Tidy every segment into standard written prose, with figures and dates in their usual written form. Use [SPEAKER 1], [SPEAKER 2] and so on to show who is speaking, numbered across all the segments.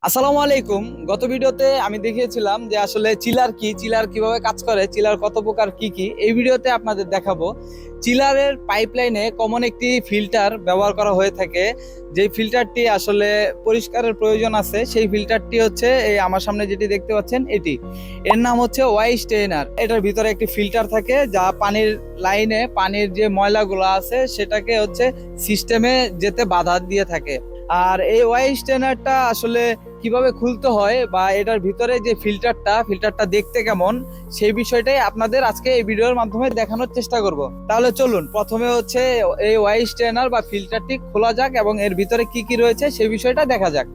[SPEAKER 1] আসসালামু আলাইকুম। গত ভিডিওতে আমি দেখিয়েছিলাম যে আসলে চিলার কিভাবে কাজ করে, চিলার কত প্রকার কি। এই ভিডিওতে আপনাদের দেখাবো চিলারের পাইপলাইনে কমন একটি ফিল্টার ব্যবহার করা হয়ে থাকে। যে ফিল্টারটি আসলে পরিষ্কারের প্রয়োজন আছে, সেই ফিল্টারটি হচ্ছে এই আমার সামনে যেটি দেখতে পাচ্ছেন এটি। এর নাম হচ্ছে ওয়াই স্টেইনার। এটার ভিতরে একটি ফিল্টার থাকে যা পানির লাইনে পানির যে ময়লাগুলো আছে সেটাকে হচ্ছে সিস্টেমে যেতে বাধা দিয়ে থাকে। আর এই ওয়াই স্টেনারটা আসলে কিভাবে খুলতে হয় বা এটার ভিতরে যে ফিল্টারটা দেখতে কেমন, সেই বিষয়টাই আপনাদের আজকে এই ভিডিওর মাধ্যমে দেখানোর চেষ্টা করব। তাহলে চলুন প্রথমে হচ্ছে এই ওয়াই স্টেনার বা ফিল্টারটি খোলা যাক এবং এর ভিতরে কি রয়েছে সেই বিষয়টা দেখা যাক।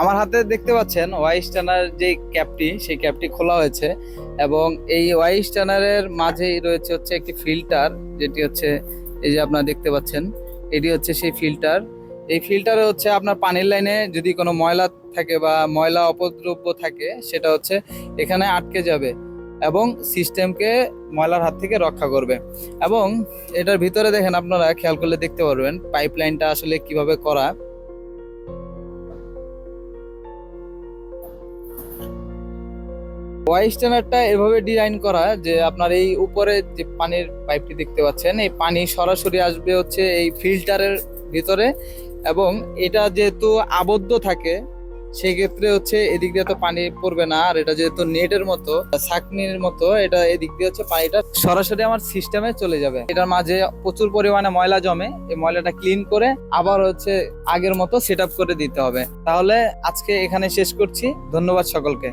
[SPEAKER 1] আমার হাতে দেখতে পাচ্ছেন ওয়াই স্ট্যানার যে ক্যাপটি, সেই ক্যাপটি খোলা হয়েছে এবং এই ওয়াই স্ট্যানারের মাঝেই রয়েছে হচ্ছে একটি ফিল্টার, যেটি হচ্ছে এই যে আপনারা দেখতে পাচ্ছেন, এটি হচ্ছে সেই ফিল্টার। এই ফিল্টারে হচ্ছে আপনার পানির লাইনে যদি কোনো ময়লা থাকে বা ময়লা অপদ্রব্য থাকে, সেটা হচ্ছে এখানে আটকে যাবে এবং সিস্টেমকে ময়লার হাত থেকে রক্ষা করবে। এবং এটার ভিতরে দেখেন, আপনারা খেয়াল করলে দেখতে পারবেন পাইপলাইনটা আসলে কিভাবে করা। ওয়াই স্ট্যানারটা এভাবে ডিজাইন করা যে আপনার এই উপরে যে পানির পাইপটি দেখতে পাচ্ছেন, এই পানি সরাসরি আসবে হচ্ছে এই ফিল্টারের ভিতরে এবং এটা যেহেতু আবদ্ধ থাকে সেক্ষেত্রে হচ্ছে এদিক দিয়ে তো পানি পড়বে না। আর এটা যেহেতু নেটের মতো, ছাঁকনির মতো, এটা এদিক দিয়ে হচ্ছে পানিটা সরাসরি আমার সিস্টেমে চলে যাবে। এটার মাঝে প্রচুর পরিমাণে ময়লা জমে, এই ময়লাটা ক্লিন করে আবার হচ্ছে আগের মতো সেট আপ করে দিতে হবে। তাহলে আজকে এখানে শেষ করছি। ধন্যবাদ সকলকে।